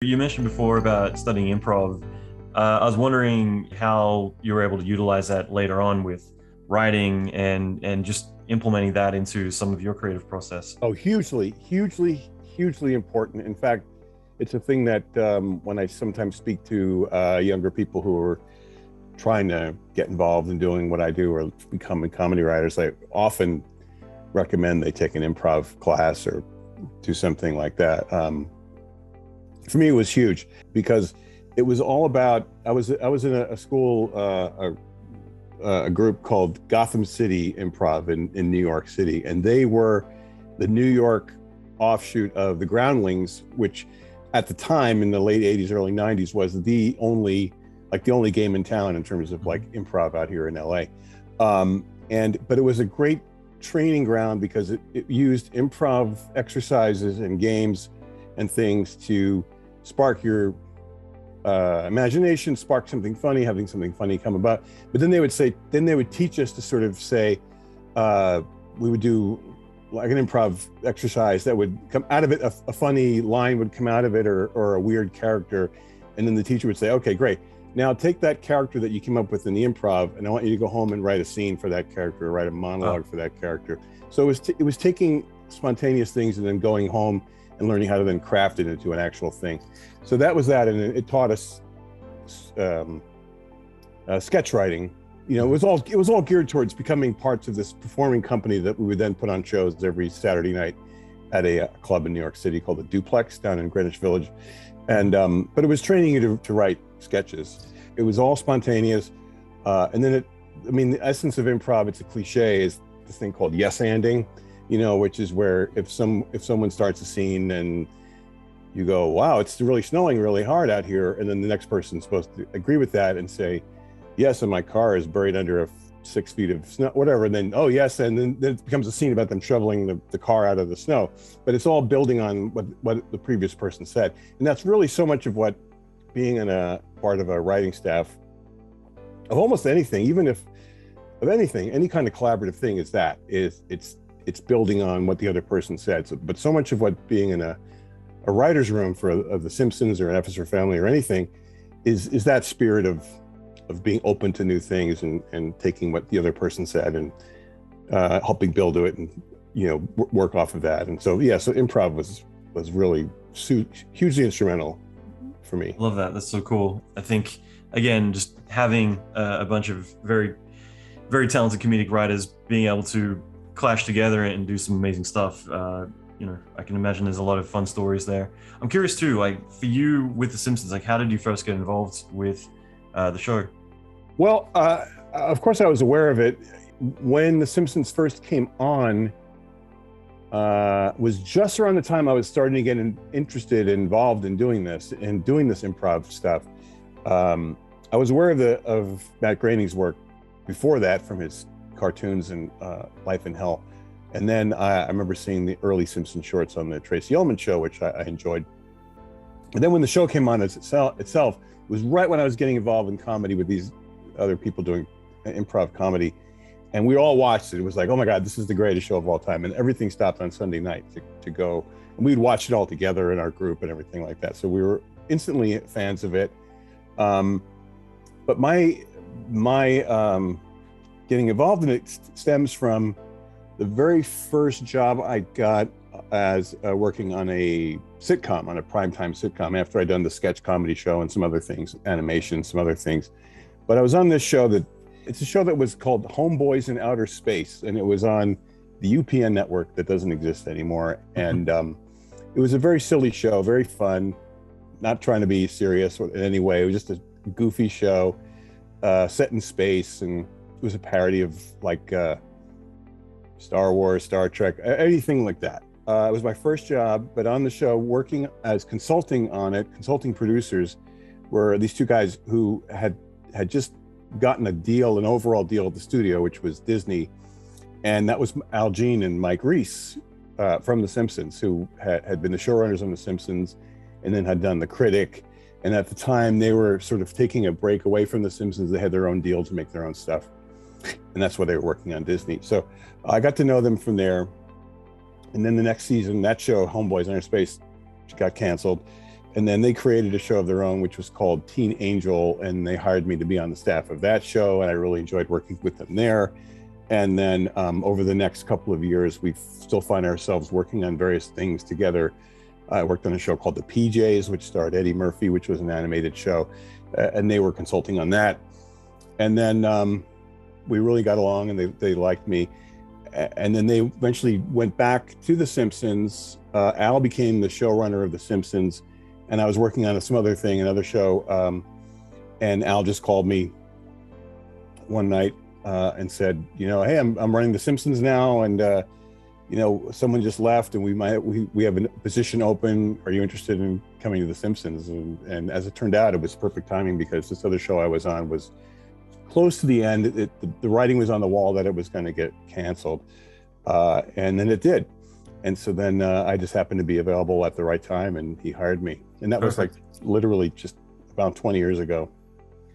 You mentioned before about studying improv. I was wondering how you were able to utilize that later on with writing and just implementing that into some of your creative process. Oh, hugely important. In fact, it's a thing that when I sometimes speak to younger people who are trying to get involved in doing what I do or becoming comedy writers, I often recommend they take an improv class or do something like that. For me, it was huge because it was all about. I was in a school, a group called Gotham City Improv in New York City, and they were the New York offshoot of the Groundlings, which at the time in the late 80s, early 90s was the only game in town in terms of like improv out here in LA. But it was a great training ground because it used improv exercises and games and things to spark your imagination, spark something funny, having something funny come about. But then they would teach us to sort of say, we would do like an improv exercise that would come out of it, a funny line would come out of it or a weird character. And then the teacher would say, okay, great. Now take that character that you came up with in the improv, and I want you to go home and write a scene for that character, or write a monologue for that character. So it was taking spontaneous things and then going home and learning how to then craft it into an actual thing. So that was that, and it taught us sketch writing. You know, it was all geared towards becoming parts of this performing company that we would then put on shows every Saturday night at a club in New York City called the Duplex down in Greenwich Village. And but it was training you to write sketches. It was all spontaneous, and then the essence of improv, it's a cliche, is this thing called yes-anding, you know, which is where if someone starts a scene and you go, wow, it's really snowing really hard out here, and then the next person's supposed to agree with that and say, yes, and my car is buried under 6 feet of snow, whatever, and then, oh yes, and then it becomes a scene about them shoveling the car out of the snow. But it's all building on what the previous person said. And that's really so much of what being in a part of a writing staff of almost anything, even if of anything, any kind of collaborative thing it's building on what the other person said. But so much of what being in a writer's room of the Simpsons or an Officer Family or anything is that spirit of being open to new things and taking what the other person said and helping build to it and, you know, work off of that. And so, yeah, so improv was really hugely instrumental for me. Love that. That's so cool. I think, again, just having a bunch of very, very talented comedic writers being able to clash together and do some amazing stuff. You know, I can imagine there's a lot of fun stories there. I'm curious too, like for you with The Simpsons, like how did you first get involved with the show? Well, of course I was aware of it. When The Simpsons first came on, was just around the time I was starting to get interested, involved in doing this improv stuff. I was aware of Matt Groening's work before that from his cartoons and Life in Hell. And then I remember seeing the early Simpsons shorts on the Tracy Ullman show, which I enjoyed. And then when the show came on itself, it was right when I was getting involved in comedy with these other people doing improv comedy. And we all watched it. It was like, oh my God, this is the greatest show of all time. And everything stopped on Sunday night to go. And we'd watch it all together in our group and everything like that. So we were instantly fans of it. But my getting involved in it stems from the very first job I got as working on a sitcom, on a primetime sitcom, after I'd done the sketch comedy show and some other things, animation, some other things. But I was on this show it's a show that was called Homeboys in Outer Space, and it was on the UPN network that doesn't exist anymore. And it was a very silly show, very fun, not trying to be serious in any way. It was just a goofy show set in space, and it was a parody of like Star Wars, Star Trek, anything like that. It was my first job, but on the show, working as consulting producers were these two guys who had just gotten an overall deal at the studio, which was Disney. And that was Al Jean and Mike Reiss from The Simpsons, who had been the showrunners on The Simpsons and then had done The Critic. And at the time, they were sort of taking a break away from The Simpsons. They had their own deal to make their own stuff. And that's why they were working on Disney. So I got to know them from there. And then the next season, that show, Homeboys in Outer Space, got canceled. And then they created a show of their own, which was called Teen Angel, and they hired me to be on the staff of that show, and I really enjoyed working with them there. And then over the next couple of years, we still find ourselves working on various things together. I worked on a show called The PJs, which starred Eddie Murphy, which was an animated show, and they were consulting on that. And then we really got along, and they liked me. And then they eventually went back to The Simpsons. Al became the showrunner of The Simpsons, and I was working on some other thing, another show. And Al just called me one night and said, hey, I'm running The Simpsons now, and someone just left, and we have a position open. Are you interested in coming to The Simpsons? And as it turned out, it was perfect timing, because this other show I was on was close to the end. The writing was on the wall that it was going to get canceled, and then it did. And so then I just happened to be available at the right time, and he hired me. And that was like literally just about 20 years ago.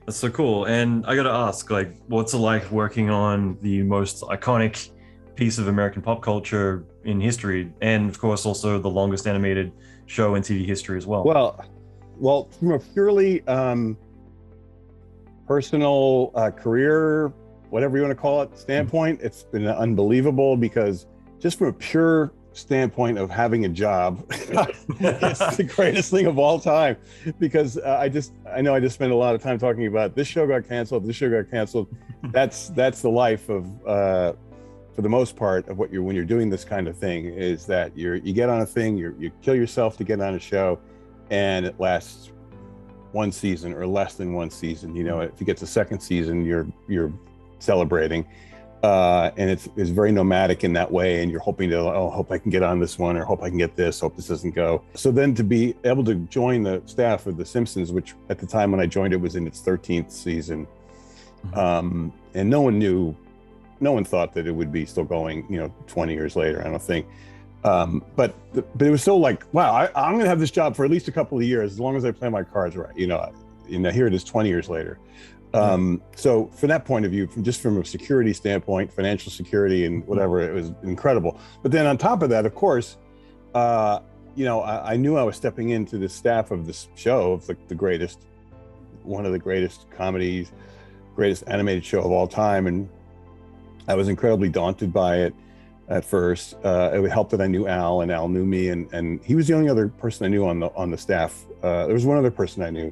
That's so cool. And I got to ask, like, what's it like working on the most iconic piece of American pop culture in history, and of course also the longest animated show in TV history as well? Well, from a purely personal career, whatever you want to call it, standpoint, it's been unbelievable, because just from a pure standpoint of having a job, it's the greatest thing of all time, because I know I just spent a lot of time talking about this show got canceled, this show got canceled. That's the life of for the most part of when you're doing this kind of thing, is that you get on a thing, you kill yourself to get on a show, and it lasts one season or less than one season. If you get the second season, you're celebrating. And it's very nomadic in that way, and you're hoping to, hope I can get on this one, or hope I can get this, hope this doesn't go. So then to be able to join the staff of The Simpsons, which at the time when I joined, it was in its 13th season, and no one thought that it would be still going, 20 years later, I don't think. But it was still like, wow, I'm going to have this job for at least a couple of years, as long as I play my cards right. Here it is 20 years later. So from that point of view, from a security standpoint, financial security and whatever, it was incredible. But then on top of that, of course, I knew I was stepping into the staff of this show, of one of the greatest comedies, greatest animated show of all time. And I was incredibly daunted by it at first. It helped that I knew Al, and Al knew me, and he was the only other person I knew on the staff. There was one other person I knew,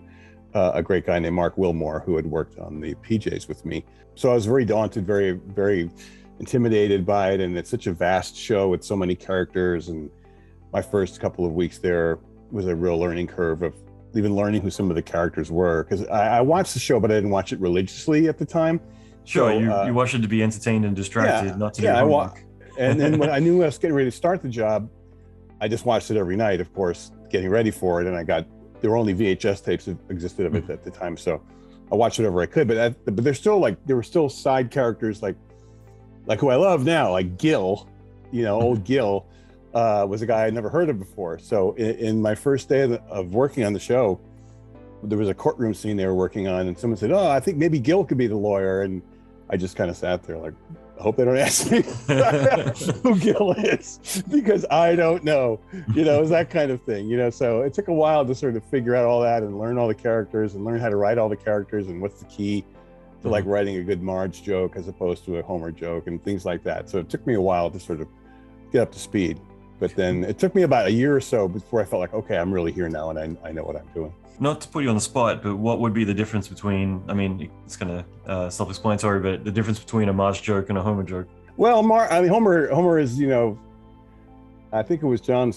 a great guy named Mark Wilmore, who had worked on the PJs with me. So I was very daunted, very, very intimidated by it. And it's such a vast show with so many characters. And my first couple of weeks there was a real learning curve of even learning who some of the characters were. Because I watched the show, but I didn't watch it religiously at the time. Sure, so, you watched it to be entertained and distracted, not to do homework. And then when I knew I was getting ready to start the job, I just watched it every night, of course, getting ready for it. And there were only VHS tapes that existed of it at the time, so I watched whatever I could. But there were still side characters like who I love now, like Gil. Old Gil was a guy I'd never heard of before. So in my first day of working on the show, there was a courtroom scene they were working on, and someone said, I think maybe Gil could be the lawyer. And I just kind of sat there like, I hope they don't ask me who Gil is, because I don't know, it was that kind of thing, so it took a while to sort of figure out all that and learn all the characters and learn how to write all the characters and what's the key to like writing a good Marge joke as opposed to a Homer joke and things like that. So it took me a while to sort of get up to speed, but then it took me about a year or so before I felt like, okay, I'm really here now, and I know what I'm doing. Not to put you on the spot, but what would be the difference between, it's kind of self-explanatory, but the difference between a Marge joke and a Homer joke? Well, Homer is, I think it was John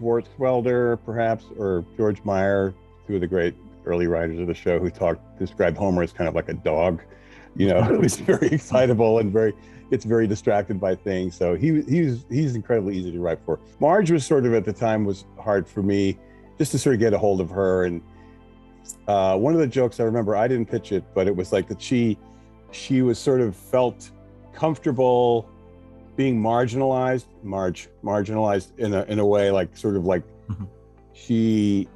Swartzwelder, perhaps, or George Meyer, two of the great early writers of the show, who described Homer as kind of like a dog, who's very excitable and gets very distracted by things. So he's incredibly easy to write for. Marge was sort of, at the time, was hard for me just to sort of get a hold of her. And one of the jokes I remember, I didn't pitch it, but it was like that she was sort of felt comfortable being marginalized in a way, like sort of like she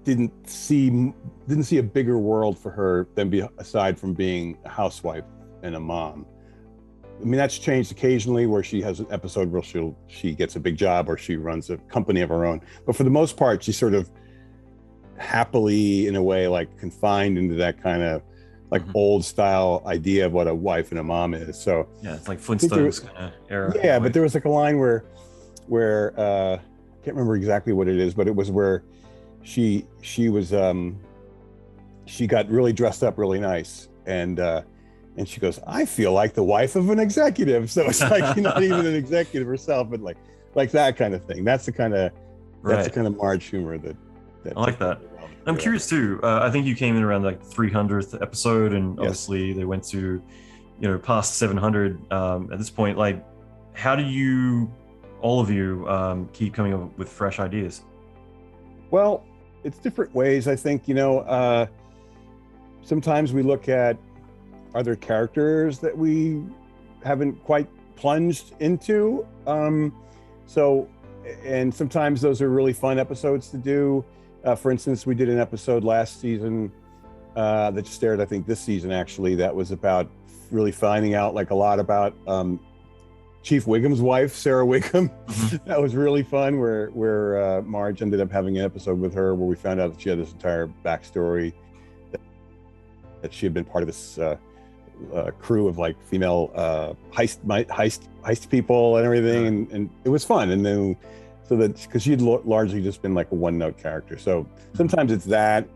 didn't see a bigger world for her than aside from being a housewife and a mom. That's changed occasionally, where she has an episode where she gets a big job or she runs a company of her own. But for the most part, she sort of happily, in a way, like confined into that kind of like old style idea of what a wife and a mom is. So yeah, it's like Flintstones kind of era. yeah, but there was like a line where I can't remember exactly what it is, but it was where she was she got really dressed up really nice, and she goes, I feel like the wife of an executive. So it's like you're not even an executive herself, but like that kind of thing. That's the kind of Marge humor that I like that. I'm curious too. I think you came in around like 300th episode, and obviously they went to, past 700 at this point. Like, how do you, all of you, keep coming up with fresh ideas? Well, it's different ways. I think, sometimes we look at, are there characters that we haven't quite plunged into? And sometimes those are really fun episodes to do. For instance, we did an episode last season that just aired, I think this season actually, that was about really finding out like a lot about Chief Wiggum's wife, Sarah Wiggum. That was really fun, where Marge ended up having an episode with her where we found out that she had this entire backstory, that she had been part of this crew of like female heist people and everything, and it was fun. And then because she'd largely just been like a one-note character, so sometimes it's that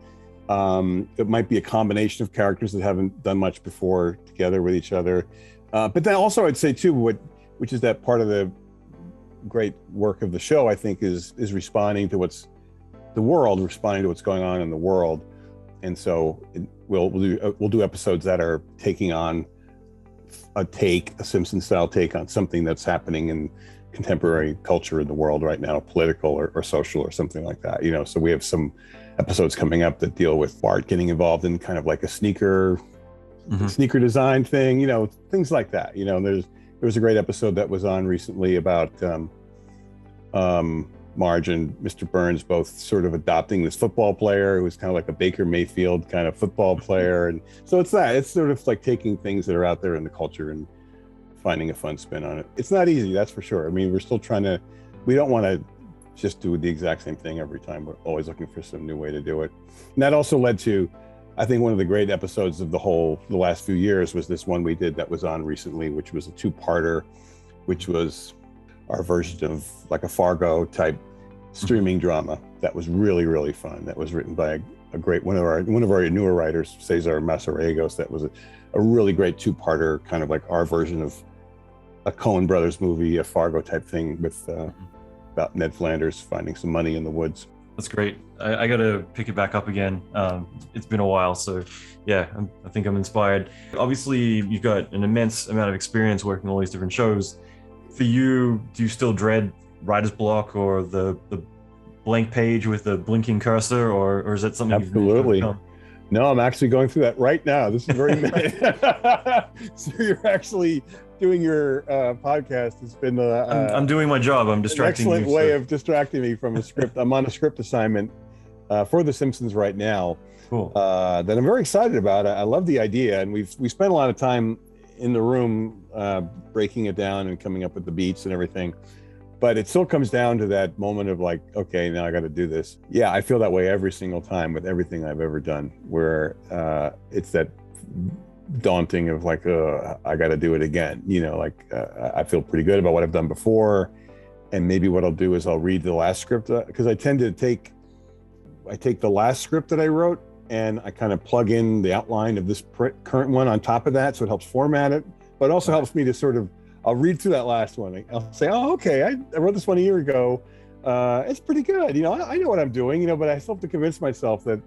it might be a combination of characters that haven't done much before together with each other, but then also I'd say too, which is that part of the great work of the show, I think, is responding to what's going on in the world. And so we'll do episodes that are taking on a Simpsons style take on something that's happening in contemporary culture in the world right now, political or social or something like that. So we have some episodes coming up that deal with Bart getting involved in kind of like a sneaker design thing, things like that. There was a great episode that was on recently about Marge and Mr. Burns both sort of adopting this football player who's kind of like a Baker Mayfield kind of football player. And so it's sort of like taking things that are out there in the culture and finding a fun spin on it. It's not easy, that's for sure. I mean, we're still we don't want to just do the exact same thing every time. We're always looking for some new way to do it. And that also led to, I think, one of the great episodes of the last few years was this one we did that was on recently, which was a two-parter, which was our version of like a Fargo type streaming drama that was really, really fun. That was written by a great one of our newer writers, Cesar Mazarregos. That was a really great two-parter, kind of like our version of a Coen Brothers movie, a Fargo type thing with about Ned Flanders finding some money in the woods. That's great. I got to pick it back up again. It's been a while, so yeah, I think I'm inspired. Obviously, you've got an immense amount of experience working all these different shows. For you, do you still dread writer's block or the blank page with the blinking cursor, or is that something Absolutely. you've No, I'm actually going through that right now. This is very minute. So you're actually doing your podcast. It's been I'm doing my job. I'm distracting you. An excellent way of distracting me from a script. I'm on a script assignment for The Simpsons right now. Cool. That I'm very excited about. I love the idea, and we spent a lot of time in the room breaking it down and coming up with the beats and everything. But it still comes down to that moment of like, okay, now I got to do this. Yeah, I feel that way every single time with everything I've ever done, where it's that daunting of like, I got to do it again. I feel pretty good about what I've done before, and maybe what I'll do is I'll read the last script, because I tend to take the last script that I wrote and I kind of plug in the outline of this current one on top of that, so it helps format it, but it also helps me to sort of, I'll read through that last one. I'll say, oh, okay, I wrote this one a year ago. It's pretty good. I know what I'm doing, but I still have to convince myself that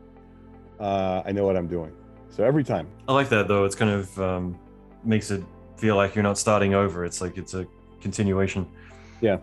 I know what I'm doing. So every time. I like that, though. It's kind of makes it feel like you're not starting over. It's like it's a continuation. Yeah.